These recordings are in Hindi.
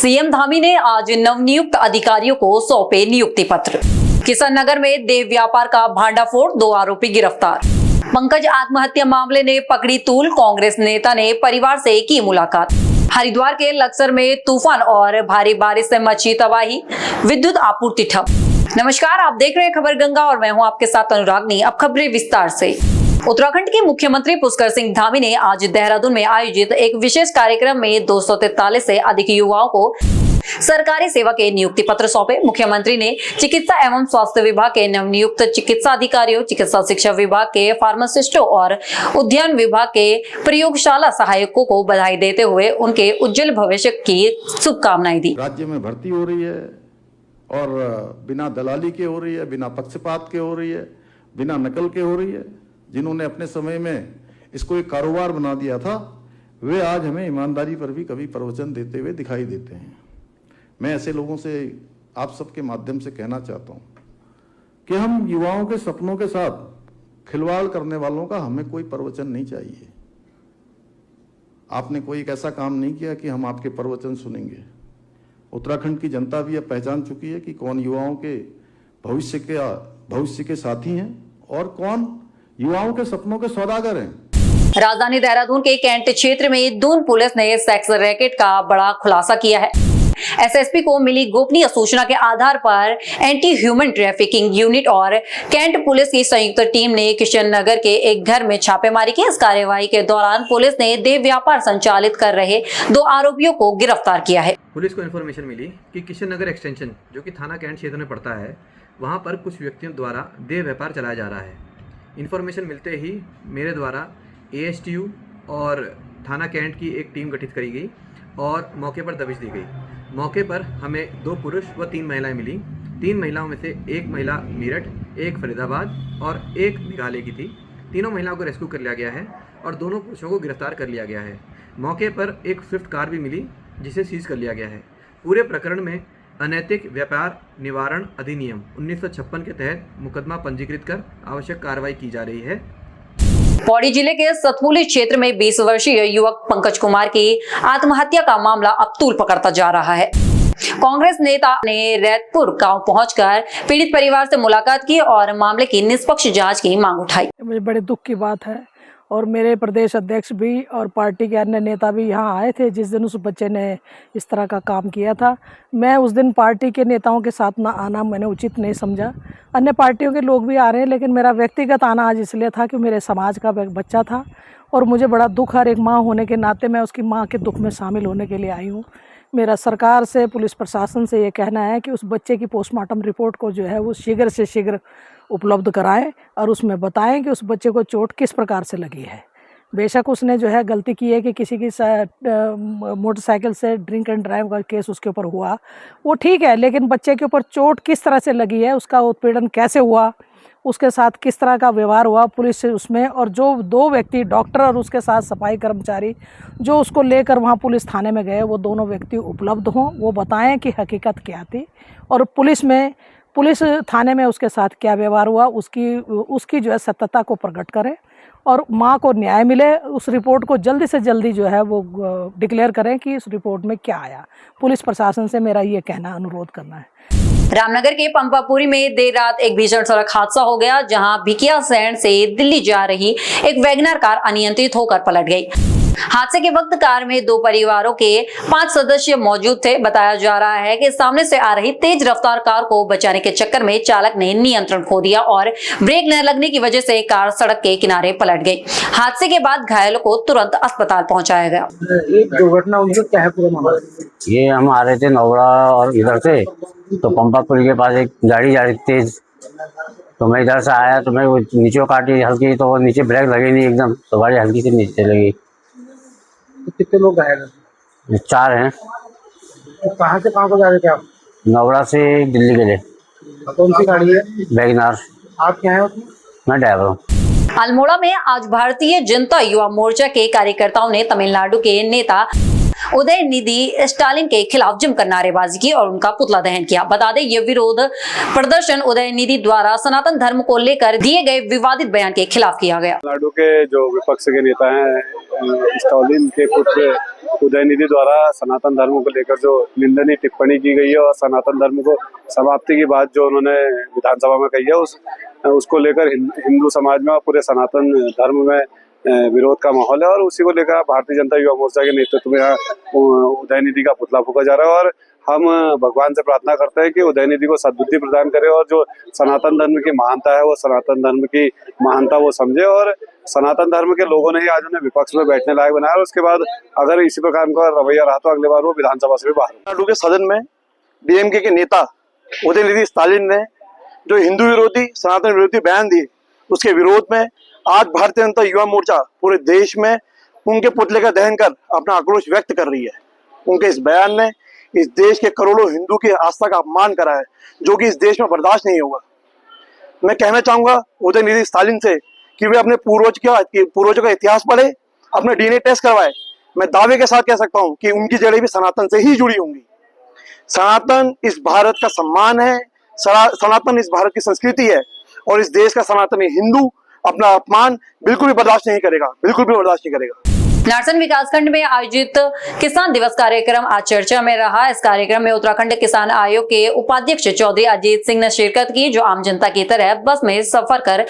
सीएम धामी ने आज नवनियुक्त अधिकारियों को सौंपे नियुक्ति पत्र। किशन नगर में देह व्यापार का भांडाफोड़, 2 आरोपी गिरफ्तार। पंकज आत्महत्या मामले ने पकड़ी तूल, कांग्रेस नेता ने परिवार से की मुलाकात। हरिद्वार के लक्सर में तूफान और भारी बारिश से मची तबाही, विद्युत आपूर्ति ठप। नमस्कार, आप देख रहे हैं खबर गंगा और मैं हूं आपके साथ अनुरागनी। अब खबरें विस्तार से। उत्तराखंड के मुख्यमंत्री पुष्कर सिंह धामी ने आज देहरादून में आयोजित एक विशेष कार्यक्रम में 243 से अधिक युवाओं को सरकारी सेवा के नियुक्ति पत्र सौंपे। मुख्यमंत्री ने चिकित्सा एवं स्वास्थ्य विभाग के नवनियुक्त चिकित्सा अधिकारियों, चिकित्सा शिक्षा विभाग के फार्मासिस्टों और उद्यान विभाग के प्रयोगशाला सहायकों को बधाई देते हुए उनके उज्जवल भविष्य की शुभकामनाएं दी। राज्य में भर्ती हो रही है और बिना दलाली के हो रही है, बिना पक्षपात के हो रही है, बिना नकल के हो रही है। जिन्होंने अपने समय में इसको एक कारोबार बना दिया था, वे आज हमें ईमानदारी पर भी कभी प्रवचन देते हुए दिखाई देते हैं। मैं ऐसे लोगों से आप सबके माध्यम से कहना चाहता हूं कि हम युवाओं के सपनों के साथ खिलवाड़ करने वालों का हमें कोई प्रवचन नहीं चाहिए। आपने कोई एक ऐसा काम नहीं किया कि हम आपके प्रवचन सुनेंगे। उत्तराखंड की जनता भी अब पहचान चुकी है कि कौन युवाओं के भविष्य के साथी हैं और कौन युवाओं के सपनों के सौदागर हैं। राजधानी देहरादून के कैंट क्षेत्र में दून पुलिस ने सेक्स रैकेट का बड़ा खुलासा किया है। एसएसपी को मिली गोपनीय सूचना के आधार पर एंटी ह्यूमन ट्रैफिकिंग यूनिट और कैंट पुलिस की संयुक्त टीम ने किशन नगर के एक घर में छापेमारी की। इस कार्यवाही के दौरान पुलिस ने देह व्यापार संचालित कर रहे 2 आरोपियों को गिरफ्तार किया है। पुलिस को इन्फॉर्मेशन मिली कि किशन नगर एक्सटेंशन, जो कि थाना कैंट क्षेत्र में पड़ता है, वहां पर कुछ व्यक्तियों द्वारा देह व्यापार चलाया जा रहा है। इन्फॉर्मेशन मिलते ही मेरे द्वारा एएसटीयू और थाना कैंट की एक टीम गठित करी गई और मौके पर दबिश दी गई। मौके पर हमें 2 पुरुष व 3 महिलाएं मिली। 3 महिलाओं में से एक महिला मेरठ, एक फरीदाबाद और एक मेघालय की थी। तीनों महिलाओं को रेस्क्यू कर लिया गया है और दोनों पुरुषों को गिरफ्तार कर लिया गया है। मौके पर एक स्विफ्ट कार भी मिली जिसे सीज कर लिया गया है। पूरे प्रकरण में अनैतिक व्यापार निवारण अधिनियम 1956 के तहत मुकदमा पंजीकृत कर आवश्यक कार्रवाई की जा रही है। पौड़ी जिले के सतपुली क्षेत्र में 20 वर्षीय युवक पंकज कुमार की आत्महत्या का मामला अब तूल पकड़ता जा रहा है। कांग्रेस नेता ने रैतपुर गांव पहुंचकर पीड़ित परिवार से मुलाकात की और मामले की निष्पक्ष जांच की मांग उठाई। मुझे बड़े दुख की बात है और मेरे प्रदेश अध्यक्ष भी और पार्टी के अन्य नेता भी यहाँ आए थे जिस दिन उस बच्चे ने इस तरह का काम किया था। मैं उस दिन पार्टी के नेताओं के साथ ना आना मैंने उचित नहीं समझा। अन्य पार्टियों के लोग भी आ रहे हैं, लेकिन मेरा व्यक्तिगत आना आज इसलिए था कि मेरे समाज का बच्चा था और मुझे बड़ा दुख, हर एक माँ होने के नाते मैं उसकी माँ के दुख में शामिल होने के लिए आई हूँ। मेरा सरकार से, पुलिस प्रशासन से ये कहना है कि उस बच्चे की पोस्टमार्टम रिपोर्ट को जो है वो शीघ्र से शीघ्र उपलब्ध कराएं और उसमें बताएं कि उस बच्चे को चोट किस प्रकार से लगी है। बेशक उसने जो है गलती की है कि किसी की मोटरसाइकिल से ड्रिंक एंड ड्राइव का केस उसके ऊपर हुआ, वो ठीक है, लेकिन बच्चे के ऊपर चोट किस तरह से लगी है, उसका उत्पीड़न कैसे हुआ, उसके साथ किस तरह का व्यवहार हुआ पुलिस से उसमें, और जो 2 व्यक्ति डॉक्टर और उसके साथ सफाई कर्मचारी जो उसको लेकर वहाँ पुलिस थाने में गए, वो दोनों व्यक्ति उपलब्ध हों, वो बताएं कि हकीकत क्या थी और पुलिस थाने में उसके साथ क्या व्यवहार हुआ, उसकी जो है सत्यता को प्रकट करें और माँ को न्याय मिले। उस रिपोर्ट को जल्दी से जल्दी जो है वो डिक्लेयर करें कि इस रिपोर्ट में क्या आया। पुलिस प्रशासन से मेरा ये कहना, अनुरोध करना है। रामनगर के पंपापुरी में देर रात एक भीषण सड़क हादसा हो गया, जहां भिकिया सैंड से दिल्ली जा रही एक वैगनर कार अनियंत्रित होकर पलट गई। हादसे के वक्त कार में 2 परिवारों के 5 सदस्य मौजूद थे। बताया जा रहा है कि सामने से आ रही तेज रफ्तार कार को बचाने के चक्कर में चालक ने नियंत्रण खो दिया और ब्रेक न लगने की वजह से कार सड़क के किनारे पलट गई। हादसे के बाद घायलों को तुरंत अस्पताल पहुंचाया गया। एक दुर्घटना हुई, क्या है पूरा मामला? ये हम आ रहे थे नौगड़ा और इधर से, तो पंपापुरी के पास एक गाड़ी जा रही तेज, तो मैं इधर से आया तो मैं वो नीचे काटी हल्की, तो वो नीचे ब्रेक लगी नहीं एकदम, तो गाड़ी हल्की से नीचे लगी। तो कितने लोग घायल हैं? 4 हैं। तो कहाँ से कहाँ को जा रहे थे आप? नौगड़ा से दिल्ली के लिए। कौन सी गाड़ी है? वैगनर। आप क्या है उसमें? मैं ड्राइवर हूँ। अल्मोड़ा में आज भारतीय जनता युवा मोर्चा के कार्यकर्ताओं ने तमिलनाडु के नेता उदयनिधि स्टालिन के खिलाफ जमकर नारेबाजी की और उनका पुतला दहन किया। बता दें, ये विरोध प्रदर्शन उदयनिधि द्वारा सनातन धर्म को लेकर दिए गए विवादित बयान के खिलाफ किया गया। तमिलनाडु के जो विपक्ष के नेता हैं स्टालिन के पुत्र उदयनिधि द्वारा सनातन धर्म को लेकर जो निंदनीय टिप्पणी की गई है और सनातन धर्म को समाप्ति की बात जो उन्होंने विधानसभा में कही है उसको लेकर हिंदू समाज में और पूरे सनातन धर्म में विरोध का माहौल है और उसी को लेकर भारतीय जनता युवा मोर्चा के नेतृत्व में उदयनिधि का पुतला फूंका जा रहा है और हम भगवान से प्रार्थना करते हैं कि उदयनिधि को सद्बुद्धि प्रदान करे और जो सनातन धर्म की महानता है वो सनातन धर्म की महानता वो समझे और सनातन धर्म के लोगों ने ही आज उन्हें विपक्ष में बैठने लायक बनाया और उसके बाद अगर इसी प्रकार का रवैया रहा तो अगले बार वो विधानसभा से भी बाहर। तमिलनाडु के सदन में डीएमके के नेता उदयनिधि स्टालिन ने जो हिंदू विरोधी सनातन विरोधी बयान दिए उसके विरोध में आज भारतीय जनता युवा मोर्चा पूरे देश में उनके पुतले का दहन कर अपना आक्रोश व्यक्त कर रही है। उनके इस बयान ने इस देश के करोड़ों हिंदू की आस्था का अपमान करा है जो कि इस देश में बर्दाश्त नहीं होगा। मैं कहना चाहूंगा उदयनिधि स्टालिन से कि वे अपने पूर्वजों का इतिहास पढ़े, अपने डीएनए टेस्ट करवाए। मैं दावे के साथ कह सकता हूं कि उनकी जड़ें भी सनातन से ही जुड़ी होंगी। सनातन इस भारत का सम्मान है, सनातन इस भारत की संस्कृति है और इस देश का सनातनी हिंदू अपना अपमान बिल्कुल भी बर्दाश्त नहीं करेगा, बिल्कुल भी बर्दाश्त नहीं करेगा। नारसन विकासखंड में आयोजित किसान दिवस कार्यक्रम आज चर्चा में रहा। इस कार्यक्रम में उत्तराखंड किसान आयोग के उपाध्यक्ष चौधरी अजीत सिंह ने शिरकत की, जो आम जनता की तरह बस में सफर कर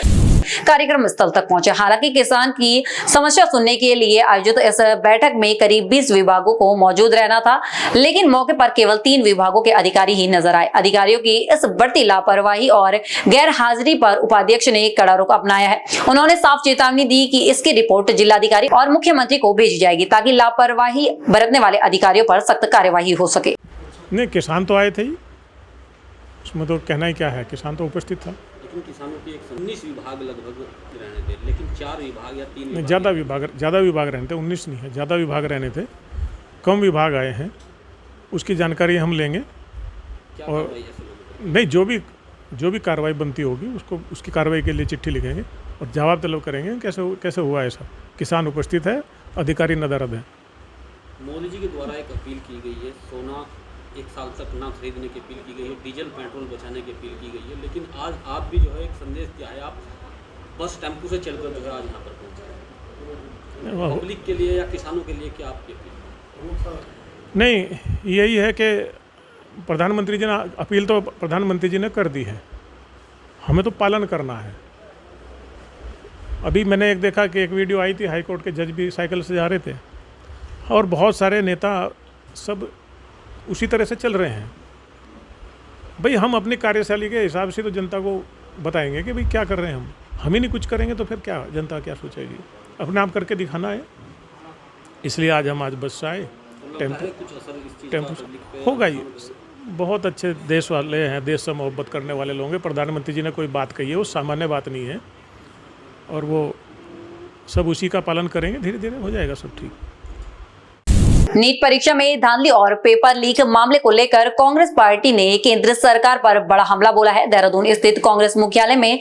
कार्यक्रम स्थल तक पहुंचे। हालांकि किसान की समस्या सुनने के लिए आयोजित इस बैठक में करीब 20 विभागों को मौजूद रहना था, लेकिन मौके पर केवल 3 विभागों के अधिकारी ही नजर आए। अधिकारियों की इस बढ़ती लापरवाही और गैर हाजिरी पर उपाध्यक्ष ने कड़ा रुख अपनाया है। उन्होंने साफ चेतावनी दी कि इसकी रिपोर्ट जिलाधिकारी और मुख्यमंत्री को भेजी जाएगी ताकि लापरवाही बरतने वाले अधिकारियों पर सख्त कार्यवाही हो सके। नहीं, किसान तो आए थे ही, उसमें तो कहना ही क्या है, किसान तो उपस्थित था। लेकिन किसानों के 19 विभाग लगभग रहने थे, लेकिन 4 विभाग या 3 विभाग ज़्यादा विभाग रहने थे, 19 नहीं है, ज़्यादा विभाग रहने थे, कम विभाग आए हैं। उसकी जानकारी हम लेंगे और नहीं, जो भी कार्रवाई बनती होगी उसकी कार्रवाई के लिए चिट्ठी लिखेंगे और जवाब तलब करेंगे कैसे हुआ ऐसा। किसान उपस्थित है, अधिकारी नदारद है। मोदी जी के द्वारा एक अपील की गई है, सोना 1 साल तक ना खरीदने की अपील की गई है, डीजल पेट्रोल बचाने की अपील की गई है, लेकिन आज आप भी जो है एक संदेश दिया है, आप बस टेम्पो से चलकर जो है आज यहाँ पर पहुँचे। पब्लिक के लिए या किसानों के लिए क्या आपकी अपील? नहीं, यही है कि प्रधानमंत्री जी ने अपील तो प्रधानमंत्री जी ने कर दी है, हमें तो पालन करना है। अभी मैंने एक देखा कि एक वीडियो आई थी, हाईकोर्ट के जज भी साइकिल से जा रहे थे और बहुत सारे नेता सब उसी तरह से चल रहे हैं। भाई हम अपनी कार्यशैली के हिसाब से तो जनता को बताएंगे कि भाई क्या कर रहे हैं हम ही नहीं कुछ करेंगे तो फिर क्या जनता क्या सोचेगी। अपने आप करके दिखाना है, इसलिए आज बस से आए। टेम्पो होगा ही, बहुत अच्छे देश वाले हैं, देश से मोहब्बत करने वाले लोग हैं। प्रधानमंत्री जी ने कोई बात कही है वो सामान्य बात नहीं है और वो सब उसी का पालन करेंगे, धीरे धीरे हो जाएगा सब ठीक। नीट परीक्षा में धांधली और पेपर लीक मामले को लेकर कांग्रेस पार्टी ने केंद्र सरकार पर बड़ा हमला बोला है। देहरादून स्थित कांग्रेस मुख्यालय में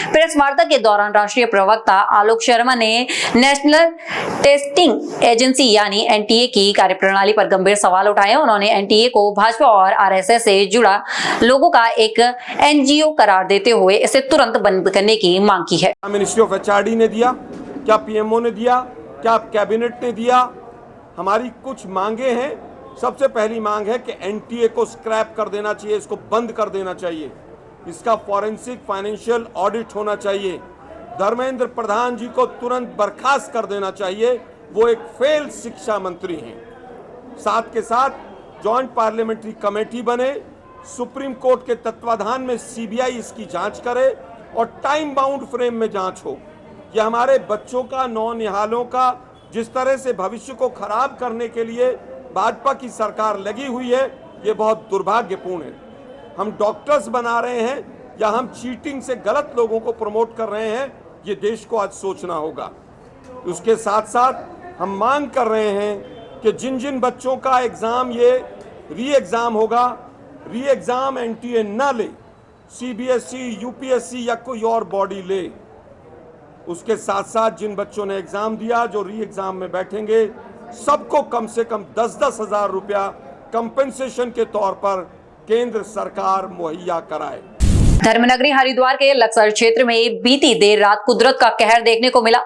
प्रेस वार्ता के दौरान राष्ट्रीय प्रवक्ता आलोक शर्मा ने नेशनल टेस्टिंग एजेंसी यानी एनटीए की कार्यप्रणाली पर गंभीर सवाल उठाए। उन्होंने एनटीए को भाजपा और आरएसएस से जुड़ा लोगों का एक एनजीओ करार देते हुए इसे तुरंत बंद करने की मांग की है। मिनिस्ट्री ऑफ एचआरडी ने दिया, क्या पीएमओ ने दिया, क्या कैबिनेट ने दिया? हमारी कुछ मांगे हैं। सबसे पहली मांग है कि एनटीए को स्क्रैप कर देना चाहिए, इसको बंद कर देना चाहिए, इसका फॉरेंसिक फाइनेंशियल ऑडिट होना चाहिए। धर्मेंद्र प्रधान जी को तुरंत बर्खास्त कर देना चाहिए, वो एक फेल शिक्षा मंत्री हैं। साथ के साथ जॉइंट पार्लियामेंट्री कमेटी बने, सुप्रीम कोर्ट के तत्वाधान में सीबीआई इसकी जांच करे और टाइम बाउंड फ्रेम में जांच हो। यह हमारे बच्चों का, नौनिहालों का जिस तरह से भविष्य को खराब करने के लिए भाजपा की सरकार लगी हुई है, ये बहुत दुर्भाग्यपूर्ण है। हम डॉक्टर्स बना रहे हैं या हम चीटिंग से गलत लोगों को प्रमोट कर रहे हैं, ये देश को आज सोचना होगा। उसके साथ साथ हम मांग कर रहे हैं कि जिन जिन बच्चों का एग्जाम ये री एग्जाम होगा, री एग्जाम एनटीए न ले, सीबीएसई, यूपीएससी या कोई और बॉडी ले। उसके साथ साथ जिन बच्चों ने एग्जाम दिया, जो री एग्जाम में बैठेंगे, सबको कम से कम 10-10 हजार रुपया कंपेंसेशन के तौर पर केंद्र सरकार मुहैया कराए। धर्मनगरी हरिद्वार के लक्सर क्षेत्र में बीती देर रात कुदरत का कहर देखने को मिला।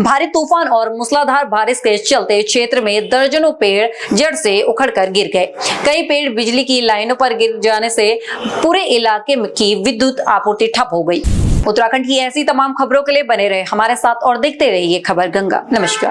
भारी तूफान और मूसलाधार बारिश के चलते क्षेत्र में दर्जनों पेड़ जड़ से उखड़कर गिर गए। कई पेड़ बिजली की लाइनों पर गिर जाने से पूरे इलाके की विद्युत आपूर्ति ठप हो गई। उत्तराखंड की ऐसी तमाम खबरों के लिए बने रहे हमारे साथ और देखते रहिए खबर गंगा। नमस्कार।